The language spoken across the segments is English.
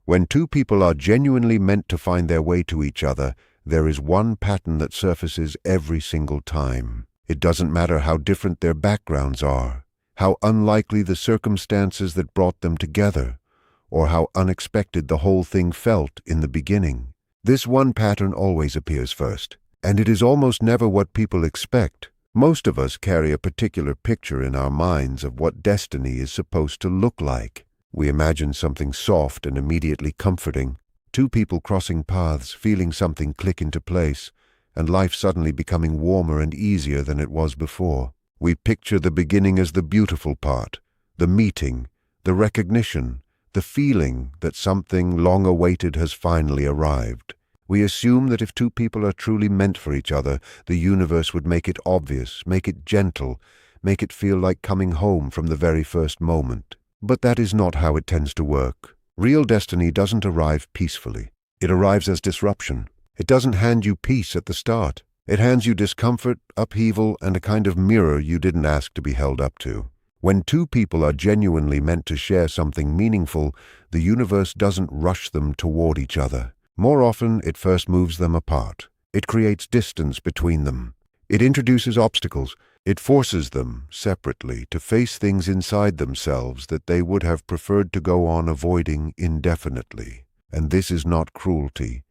When two people are genuinely meant to find their way to each other, there is one pattern that surfaces every single time. It doesn't matter how different their backgrounds are, how unlikely the circumstances that brought them together, or how unexpected the whole thing felt in the beginning. This one pattern always appears first, and it is almost never what people expect. Most of us carry a particular picture in our minds of what destiny is supposed to look like. We imagine something soft and immediately comforting, two people crossing paths, feeling something click into place, and life suddenly becoming warmer and easier than it was before. We picture the beginning as the beautiful part, the meeting, the recognition, the feeling that something long awaited has finally arrived. We assume that if two people are truly meant for each other, the universe would make it obvious, make it gentle, make it feel like coming home from the very first moment. But that is not how it tends to work. Real destiny doesn't arrive peacefully. It arrives as disruption. It doesn't hand you peace at the start. It hands you discomfort, upheaval, and a kind of mirror you didn't ask to be held up to. When two people are genuinely meant to share something meaningful, the universe doesn't rush them toward each other. More often, it first moves them apart. It creates distance between them. It introduces obstacles. It forces them, separately, to face things inside themselves that they would have preferred to go on avoiding indefinitely. And this is not cruelty,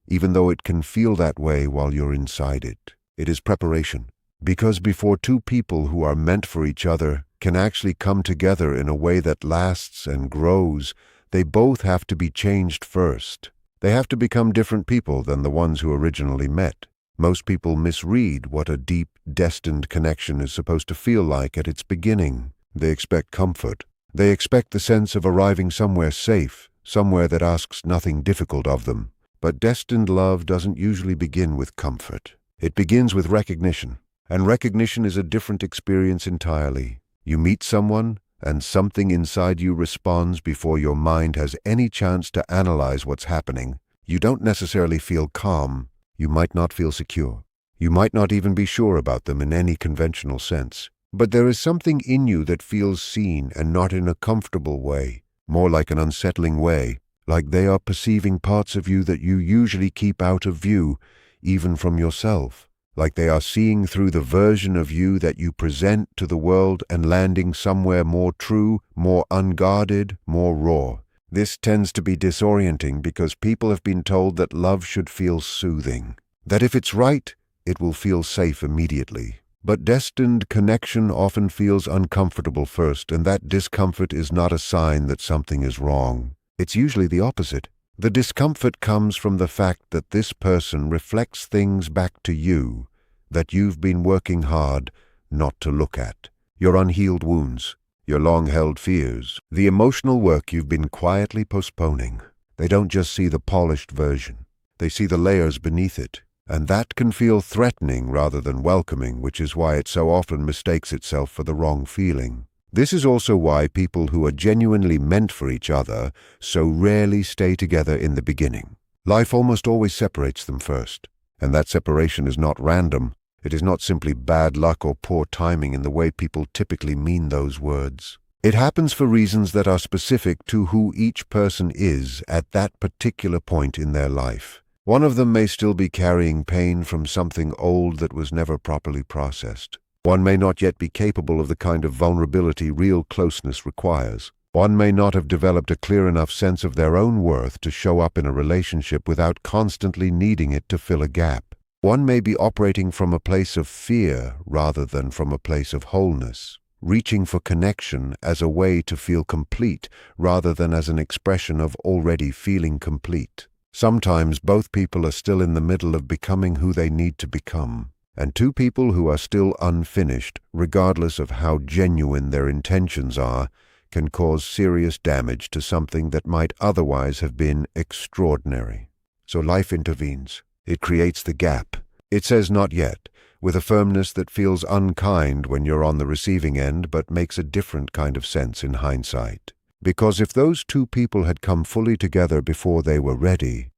even though it can feel that way while you're inside it. It is preparation. Because before two people who are meant for each other can actually come together in a way that lasts and grows, they both have to be changed first. They have to become different people than the ones who originally met. Most people misread what a deep, destined connection is supposed to feel like at its beginning. They expect comfort. They expect the sense of arriving somewhere safe, somewhere that asks nothing difficult of them. But destined love doesn't usually begin with comfort. It begins with recognition. And recognition is a different experience entirely. You meet someone, and something inside you responds before your mind has any chance to analyze what's happening. You don't necessarily feel calm. You might not feel secure. You might not even be sure about them in any conventional sense. But there is something in you that feels seen, and not in a comfortable way, more like an unsettling way, like they are perceiving parts of you that you usually keep out of view, even from yourself, like they are seeing through the version of you that you present to the world and landing somewhere more true, more unguarded, more raw. This tends to be disorienting because people have been told that love should feel soothing, that if it's right, it will feel safe immediately. But destined connection often feels uncomfortable first, and that discomfort is not a sign that something is wrong. It's usually the opposite. The discomfort comes from the fact that this person reflects things back to you that you've been working hard not to look at. Your unhealed wounds, your long-held fears, the emotional work you've been quietly postponing. They don't just see the polished version. They see the layers beneath it. And that can feel threatening rather than welcoming, which is why it so often mistakes itself for the wrong feeling. This is also why people who are genuinely meant for each other so rarely stay together in the beginning. Life almost always separates them first. And that separation is not random. It is not simply bad luck or poor timing in the way people typically mean those words. It happens for reasons that are specific to who each person is at that particular point in their life. One of them may still be carrying pain from something old that was never properly processed. One may not yet be capable of the kind of vulnerability real closeness requires. One may not have developed a clear enough sense of their own worth to show up in a relationship without constantly needing it to fill a gap. One may be operating from a place of fear rather than from a place of wholeness, reaching for connection as a way to feel complete rather than as an expression of already feeling complete. Sometimes both people are still in the middle of becoming who they need to become, and two people who are still unfinished, regardless of how genuine their intentions are, can cause serious damage to something that might otherwise have been extraordinary. So life intervenes. It creates the gap. It says not yet, with a firmness that feels unkind when you're on the receiving end but makes a different kind of sense in hindsight. Because if those two people had come fully together before they were ready,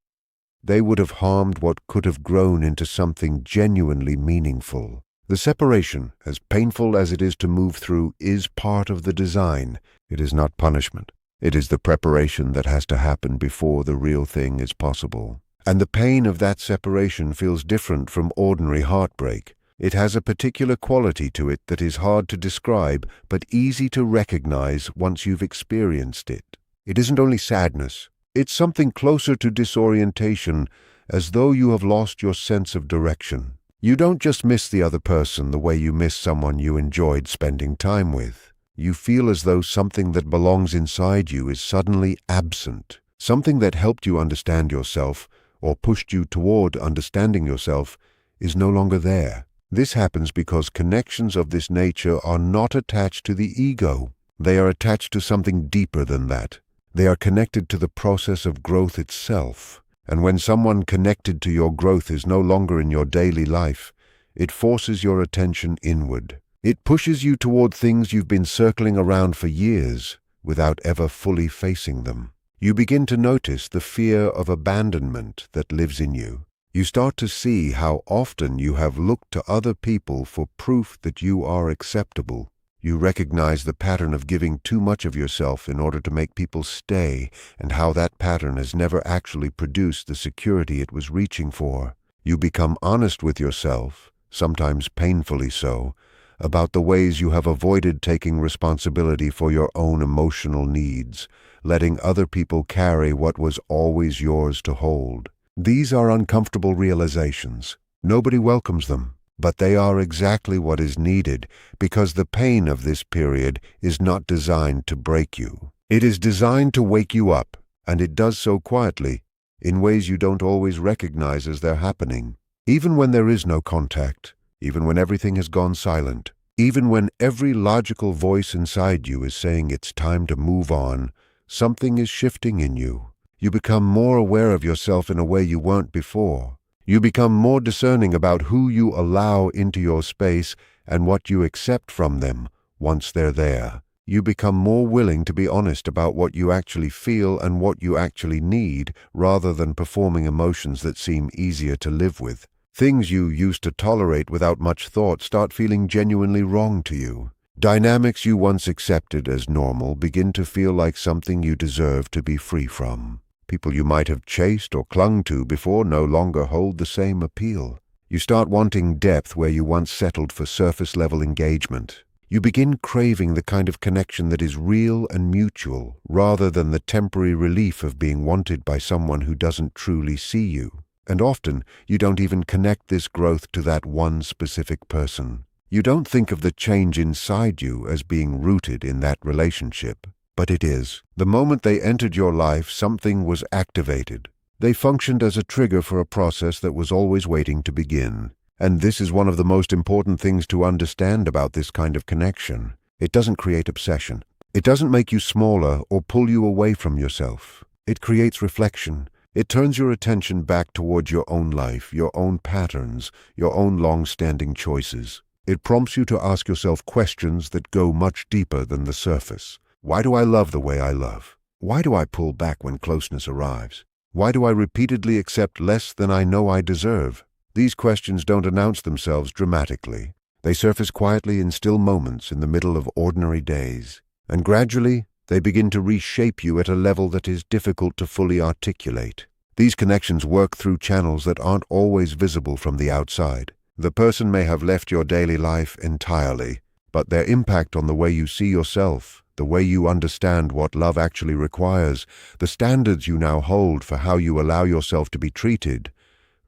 they would have harmed what could have grown into something genuinely meaningful. The separation, as painful as it is to move through, is part of the design. It is not punishment. It is the preparation that has to happen before the real thing is possible. And the pain of that separation feels different from ordinary heartbreak. It has a particular quality to it that is hard to describe, but easy to recognize once you've experienced it. It isn't only sadness. It's something closer to disorientation, as though you have lost your sense of direction. You don't just miss the other person the way you miss someone you enjoyed spending time with. You feel as though something that belongs inside you is suddenly absent. Something that helped you understand yourself, or pushed you toward understanding yourself, is no longer there. This happens because connections of this nature are not attached to the ego. They are attached to something deeper than that. They are connected to the process of growth itself. And when someone connected to your growth is no longer in your daily life, it forces your attention inward. It pushes you toward things you've been circling around for years without ever fully facing them. You begin to notice the fear of abandonment that lives in you. You start to see how often you have looked to other people for proof that you are acceptable. You recognize the pattern of giving too much of yourself in order to make people stay, and how that pattern has never actually produced the security it was reaching for. You become honest with yourself, sometimes painfully so, about the ways you have avoided taking responsibility for your own emotional needs, letting other people carry what was always yours to hold. These are uncomfortable realizations. Nobody welcomes them, but they are exactly what is needed, because the pain of this period is not designed to break you. It is designed to wake you up, and it does so quietly, in ways you don't always recognize as they're happening. Even when there is no contact, even when everything has gone silent, even when every logical voice inside you is saying it's time to move on, something is shifting in you. You become more aware of yourself in a way you weren't before. You become more discerning about who you allow into your space and what you accept from them once they're there. You become more willing to be honest about what you actually feel and what you actually need, rather than performing emotions that seem easier to live with. Things you used to tolerate without much thought start feeling genuinely wrong to you. Dynamics you once accepted as normal begin to feel like something you deserve to be free from. People you might have chased or clung to before no longer hold the same appeal. You start wanting depth where you once settled for surface-level engagement. You begin craving the kind of connection that is real and mutual, rather than the temporary relief of being wanted by someone who doesn't truly see you. And often, you don't even connect this growth to that one specific person. You don't think of the change inside you as being rooted in that relationship, but it is. The moment they entered your life, something was activated. They functioned as a trigger for a process that was always waiting to begin. And this is one of the most important things to understand about this kind of connection. It doesn't create obsession. It doesn't make you smaller or pull you away from yourself. It creates reflection. It turns your attention back towards your own life, your own patterns, your own long-standing choices. It prompts you to ask yourself questions that go much deeper than the surface. Why do I love the way I love? Why do I pull back when closeness arrives? Why do I repeatedly accept less than I know I deserve? These questions don't announce themselves dramatically. They surface quietly in still moments in the middle of ordinary days. And gradually, they begin to reshape you at a level that is difficult to fully articulate. These connections work through channels that aren't always visible from the outside. The person may have left your daily life entirely, but their impact on the way you see yourself, the way you understand what love actually requires, the standards you now hold for how you allow yourself to be treated,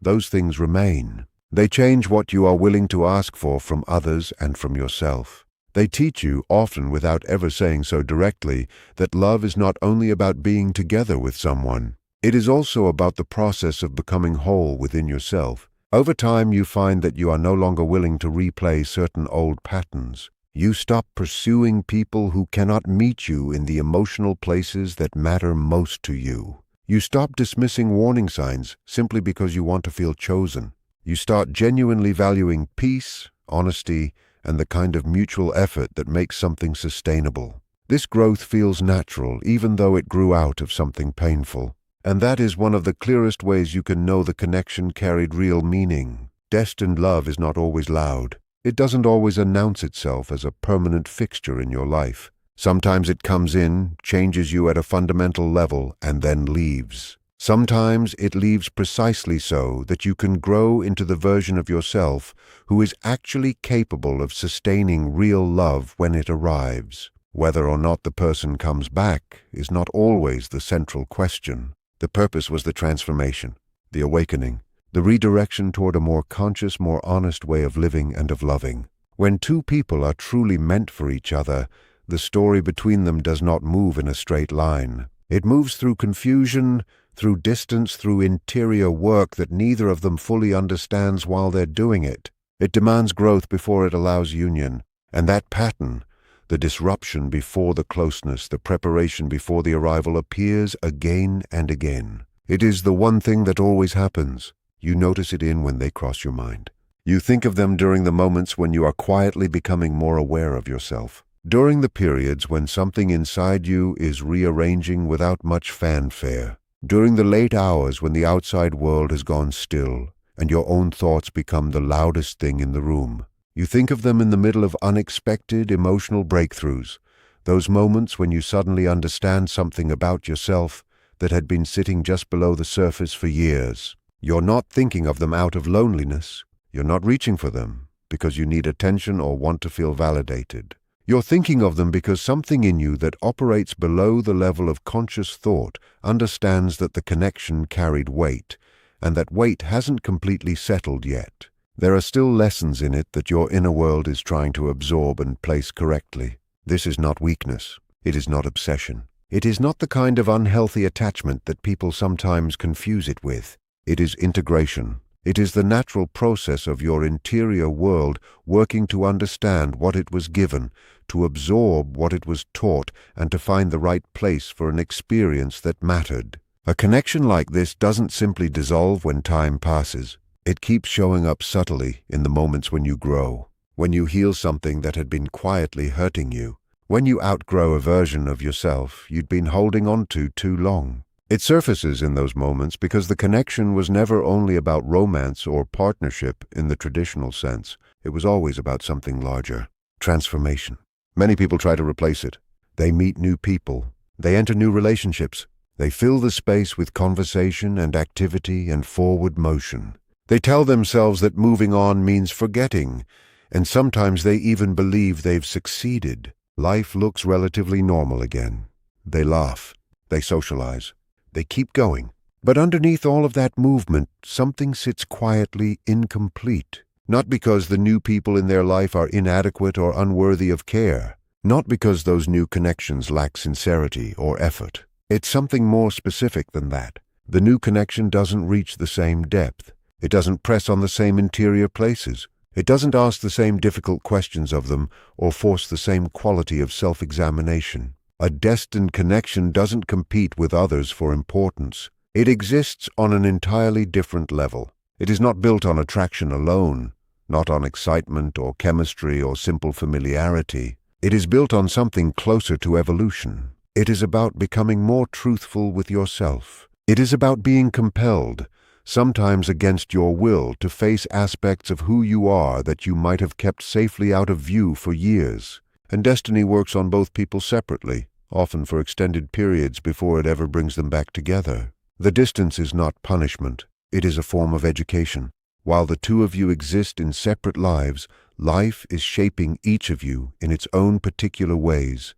those things remain. They change what you are willing to ask for from others and from yourself. They teach you, often without ever saying so directly, that love is not only about being together with someone. It is also about the process of becoming whole within yourself. Over time, you find that you are no longer willing to replay certain old patterns. You stop pursuing people who cannot meet you in the emotional places that matter most to you. You stop dismissing warning signs simply because you want to feel chosen. You start genuinely valuing peace, honesty, and the kind of mutual effort that makes something sustainable. This growth feels natural, even though it grew out of something painful. And that is one of the clearest ways you can know the connection carried real meaning. Destined love is not always loud. It doesn't always announce itself as a permanent fixture in your life. Sometimes it comes in, changes you at a fundamental level, and then leaves. Sometimes it leaves precisely so that you can grow into the version of yourself who is actually capable of sustaining real love when it arrives. Whether or not the person comes back is not always the central question. The purpose was the transformation, the awakening, the redirection toward a more conscious, more honest way of living and of loving. When two people are truly meant for each other, the story between them does not move in a straight line. It moves through confusion, through distance, through interior work that neither of them fully understands while they're doing it. It demands growth before it allows union. And that pattern, the disruption before the closeness, the preparation before the arrival, appears again and again. It is the one thing that always happens. You notice it when they cross your mind. You think of them during the moments when you are quietly becoming more aware of yourself. During the periods when something inside you is rearranging without much fanfare. During the late hours when the outside world has gone still and your own thoughts become the loudest thing in the room. You think of them in the middle of unexpected emotional breakthroughs, those moments when you suddenly understand something about yourself that had been sitting just below the surface for years. You're not thinking of them out of loneliness. You're not reaching for them because you need attention or want to feel validated. You're thinking of them because something in you that operates below the level of conscious thought understands that the connection carried weight, and that weight hasn't completely settled yet. There are still lessons in it that your inner world is trying to absorb and place correctly. This is not weakness. It is not obsession. It is not the kind of unhealthy attachment that people sometimes confuse it with. It is integration. It is the natural process of your interior world working to understand what it was given, to absorb what it was taught, and to find the right place for an experience that mattered. A connection like this doesn't simply dissolve when time passes. It keeps showing up subtly in the moments when you grow, when you heal something that had been quietly hurting you, when you outgrow a version of yourself you'd been holding on to too long. It surfaces in those moments because the connection was never only about romance or partnership in the traditional sense. It was always about something larger. Transformation. Many people try to replace it. They meet new people. They enter new relationships. They fill the space with conversation and activity and forward motion. They tell themselves that moving on means forgetting, and sometimes they even believe they've succeeded. Life looks relatively normal again. They laugh. They socialize. They keep going. But underneath all of that movement, something sits quietly incomplete. Not because the new people in their life are inadequate or unworthy of care. Not because those new connections lack sincerity or effort. It's something more specific than that. The new connection doesn't reach the same depth. It doesn't press on the same interior places. It doesn't ask the same difficult questions of them or force the same quality of self-examination. A destined connection doesn't compete with others for importance. It exists on an entirely different level. It is not built on attraction alone, not on excitement or chemistry or simple familiarity. It is built on something closer to evolution. It is about becoming more truthful with yourself. It is about being compelled, sometimes against your will, to face aspects of who you are that you might have kept safely out of view for years. And destiny works on both people separately, often for extended periods before it ever brings them back together. The distance is not punishment. It is a form of education. While the two of you exist in separate lives, life is shaping each of you in its own particular ways,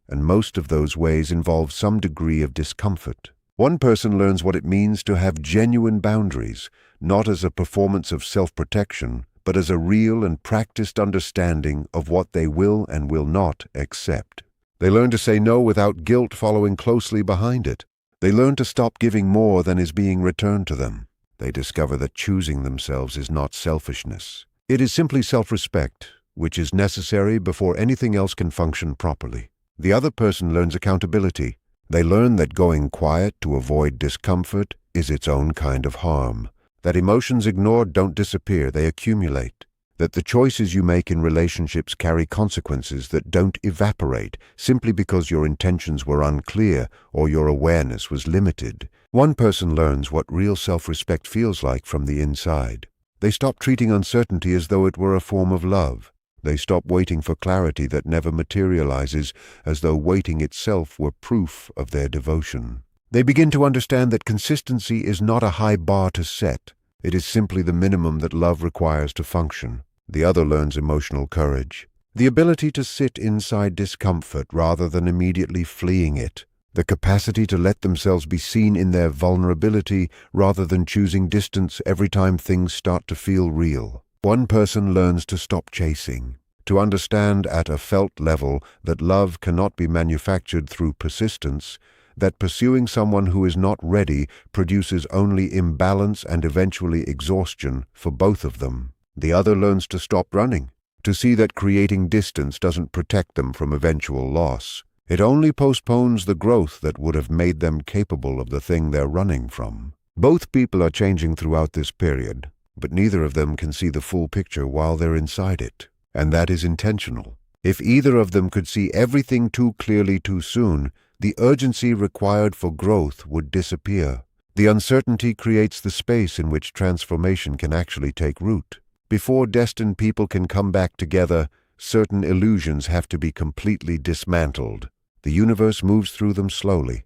and most of those ways involve some degree of discomfort. One person learns what it means to have genuine boundaries, not as a performance of self-protection, but as a real and practiced understanding of what they will and will not accept. They learn to say no without guilt following closely behind it. They learn to stop giving more than is being returned to them. They discover that choosing themselves is not selfishness. It is simply self-respect, which is necessary before anything else can function properly. The other person learns accountability. They learn that going quiet to avoid discomfort is its own kind of harm. That emotions ignored don't disappear, they accumulate. That the choices you make in relationships carry consequences that don't evaporate simply because your intentions were unclear or your awareness was limited. One person learns what real self-respect feels like from the inside. They stop treating uncertainty as though it were a form of love. They stop waiting for clarity that never materializes, as though waiting itself were proof of their devotion. They begin to understand that consistency is not a high bar to set. It is simply the minimum that love requires to function. The other learns emotional courage, the ability to sit inside discomfort rather than immediately fleeing it, the capacity to let themselves be seen in their vulnerability rather than choosing distance every time things start to feel real. One person learns to stop chasing, to understand at a felt level that love cannot be manufactured through persistence, that pursuing someone who is not ready produces only imbalance and eventually exhaustion for both of them. The other learns to stop running, to see that creating distance doesn't protect them from eventual loss. It only postpones the growth that would have made them capable of the thing they're running from. Both people are changing throughout this period, but neither of them can see the full picture while they're inside it. And that is intentional. If either of them could see everything too clearly too soon, the urgency required for growth would disappear. The uncertainty creates the space in which transformation can actually take root. Before destined people can come back together, certain illusions have to be completely dismantled. The universe moves through them slowly,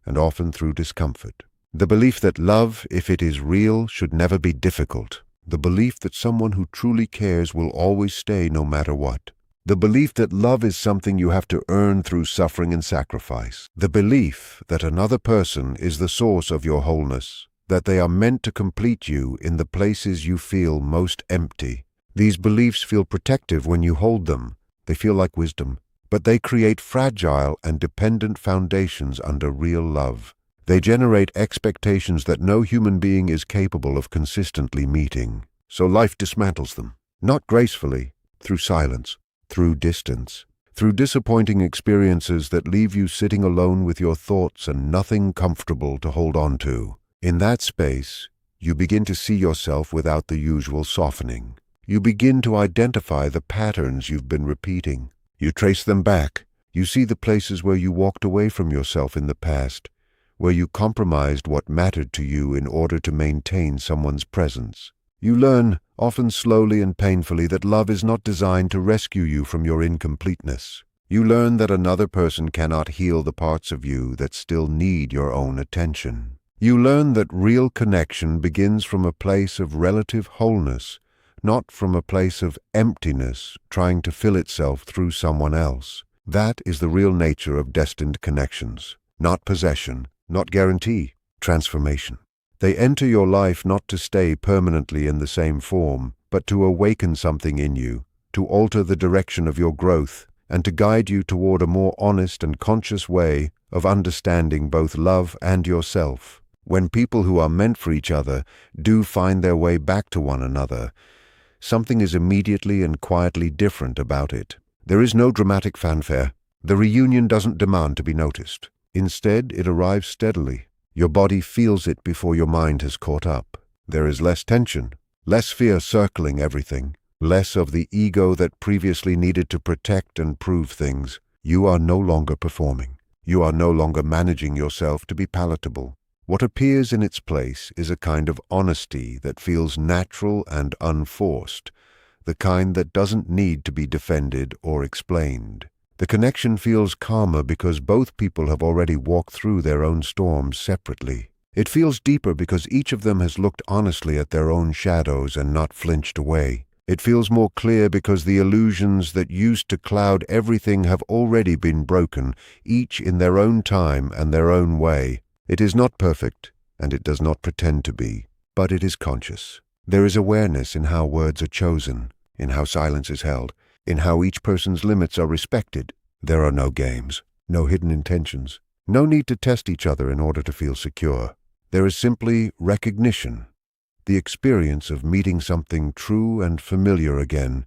and often through discomfort. The belief that love, if it is real, should never be difficult. The belief that someone who truly cares will always stay no matter what. The belief that love is something you have to earn through suffering and sacrifice. The belief that another person is the source of your wholeness, that they are meant to complete you in the places you feel most empty. These beliefs feel protective when you hold them. They feel like wisdom, but they create fragile and dependent foundations under real love. They generate expectations that no human being is capable of consistently meeting. So life dismantles them, not gracefully, through silence, through distance, through disappointing experiences that leave you sitting alone with your thoughts and nothing comfortable to hold on to. In that space, you begin to see yourself without the usual softening. You begin to identify the patterns you've been repeating. You trace them back. You see the places where you walked away from yourself in the past, where you compromised what mattered to you in order to maintain someone's presence. You learn, often slowly and painfully, that love is not designed to rescue you from your incompleteness. You learn that another person cannot heal the parts of you that still need your own attention. You learn that real connection begins from a place of relative wholeness, not from a place of emptiness trying to fill itself through someone else. That is the real nature of destined connections. Not possession, not guarantee, transformation. They enter your life not to stay permanently in the same form, but to awaken something in you, to alter the direction of your growth, and to guide you toward a more honest and conscious way of understanding both love and yourself. When people who are meant for each other do find their way back to one another, something is immediately and quietly different about it. There is no dramatic fanfare. The reunion doesn't demand to be noticed. Instead, it arrives steadily. Your body feels it before your mind has caught up. There is less tension, less fear circling everything, less of the ego that previously needed to protect and prove things. You are no longer performing. You are no longer managing yourself to be palatable. What appears in its place is a kind of honesty that feels natural and unforced, the kind that doesn't need to be defended or explained. The connection feels calmer because both people have already walked through their own storms separately. It feels deeper because each of them has looked honestly at their own shadows and not flinched away. It feels more clear because the illusions that used to cloud everything have already been broken, each in their own time and their own way. It is not perfect, and it does not pretend to be, but it is conscious. There is awareness in how words are chosen, in how silence is held, in how each person's limits are respected. There are no games, no hidden intentions, no need to test each other in order to feel secure. There is simply recognition, the experience of meeting something true and familiar again,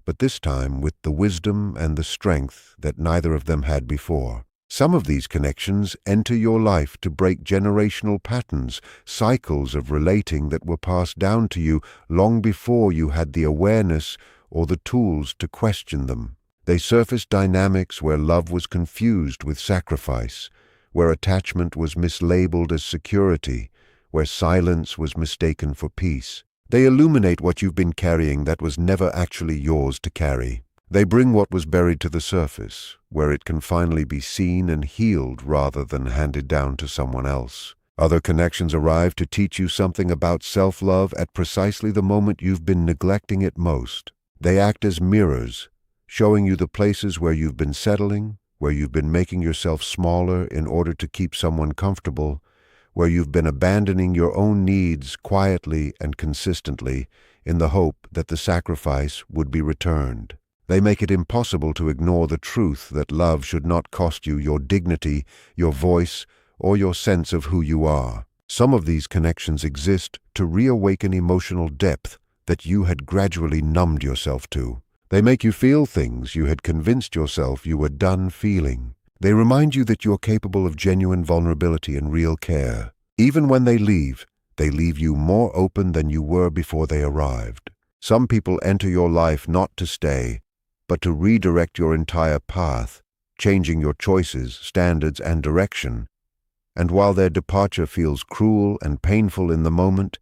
but this time with the wisdom and the strength that neither of them had before. Some of these connections enter your life to break generational patterns, cycles of relating that were passed down to you long before you had the awareness or the tools to question them. They surface dynamics where love was confused with sacrifice, where attachment was mislabeled as security, where silence was mistaken for peace. They illuminate what you've been carrying that was never actually yours to carry. They bring what was buried to the surface, where it can finally be seen and healed rather than handed down to someone else. Other connections arrive to teach you something about self-love at precisely the moment you've been neglecting it most. They act as mirrors, showing you the places where you've been settling, where you've been making yourself smaller in order to keep someone comfortable, where you've been abandoning your own needs quietly and consistently in the hope that the sacrifice would be returned. They make it impossible to ignore the truth that love should not cost you your dignity, your voice, or your sense of who you are. Some of these connections exist to reawaken emotional depth that you had gradually numbed yourself to. They make you feel things you had convinced yourself you were done feeling. They remind you that you're capable of genuine vulnerability and real care. Even when they leave you more open than you were before they arrived. Some people enter your life not to stay, but to redirect your entire path, changing your choices, standards, and direction. And while their departure feels cruel and painful in the moment,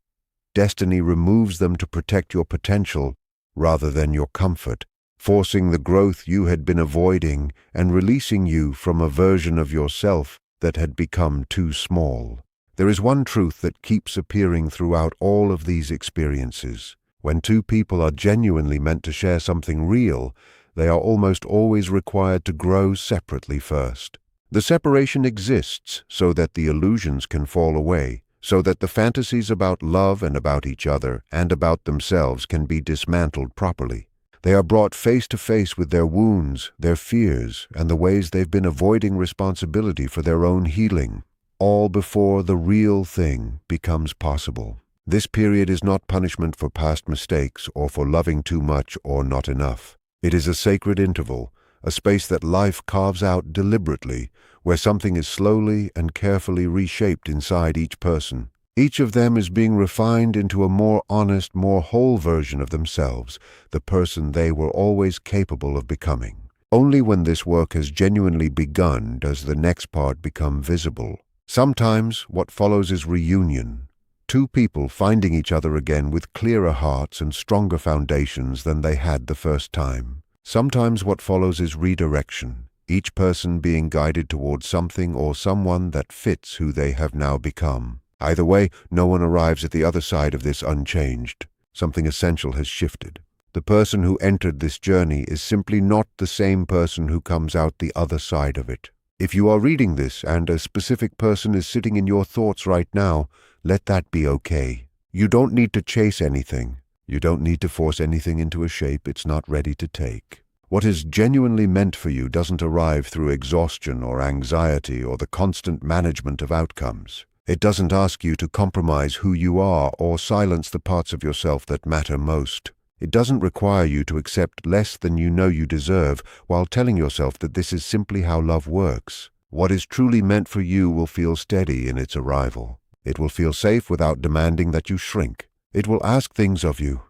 destiny removes them to protect your potential rather than your comfort, forcing the growth you had been avoiding and releasing you from a version of yourself that had become too small. There is one truth that keeps appearing throughout all of these experiences. When two people are genuinely meant to share something real, they are almost always required to grow separately first. The separation exists so that the illusions can fall away, so that the fantasies about love and about each other and about themselves can be dismantled properly. They are brought face to face with their wounds, their fears, and the ways they've been avoiding responsibility for their own healing, all before the real thing becomes possible. This period is not punishment for past mistakes or for loving too much or not enough. It is a sacred interval, a space that life carves out deliberately, where something is slowly and carefully reshaped inside each person. Each of them is being refined into a more honest, more whole version of themselves, the person they were always capable of becoming. Only when this work has genuinely begun does the next part become visible. Sometimes what follows is reunion, two people finding each other again with clearer hearts and stronger foundations than they had the first time. Sometimes what follows is redirection, each person being guided towards something or someone that fits who they have now become. Either way, no one arrives at the other side of this unchanged. Something essential has shifted. The person who entered this journey is simply not the same person who comes out the other side of it. If you are reading this and a specific person is sitting in your thoughts right now, let that be okay. You don't need to chase anything. You don't need to force anything into a shape it's not ready to take. What is genuinely meant for you doesn't arrive through exhaustion or anxiety or the constant management of outcomes. It doesn't ask you to compromise who you are or silence the parts of yourself that matter most. It doesn't require you to accept less than you know you deserve while telling yourself that this is simply how love works. What is truly meant for you will feel steady in its arrival. It will feel safe without demanding that you shrink. It will ask things of you,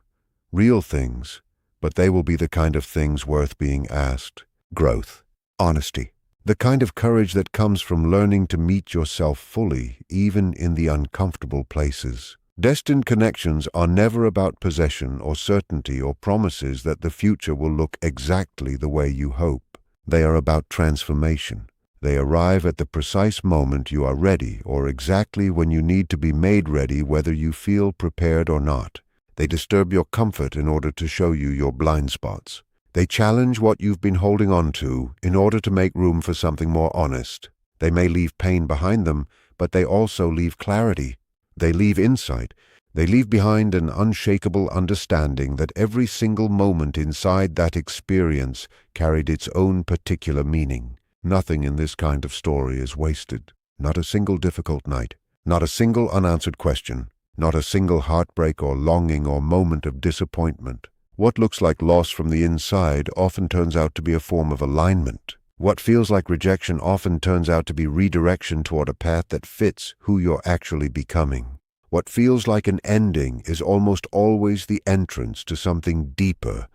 real things, but they will be the kind of things worth being asked. Growth, honesty, the kind of courage that comes from learning to meet yourself fully, even in the uncomfortable places. Destined connections are never about possession or certainty or promises that the future will look exactly the way you hope. They are about transformation. They arrive at the precise moment you are ready or exactly when you need to be made ready, whether you feel prepared or not. They disturb your comfort in order to show you your blind spots. They challenge what you've been holding on to in order to make room for something more honest. They may leave pain behind them, but they also leave clarity. They leave insight. They leave behind an unshakable understanding that every single moment inside that experience carried its own particular meaning. Nothing in this kind of story is wasted. Not a single difficult night. Not a single unanswered question. Not a single heartbreak or longing or moment of disappointment. What looks like loss from the inside often turns out to be a form of alignment. What feels like rejection often turns out to be redirection toward a path that fits who you're actually becoming. What feels like an ending is almost always the entrance to something deeper,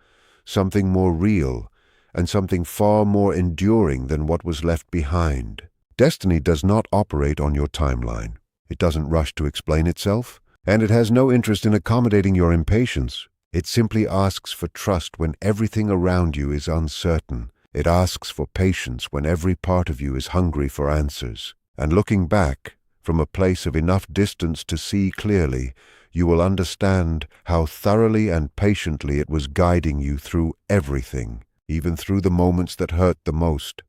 something more real, and something far more enduring than what was left behind. Destiny does not operate on your timeline. It doesn't rush to explain itself. And it has no interest in accommodating your impatience. It simply asks for trust when everything around you is uncertain. It asks for patience when every part of you is hungry for answers. And looking back, from a place of enough distance to see clearly, you will understand how thoroughly and patiently it was guiding you through everything, even through the moments that hurt the most.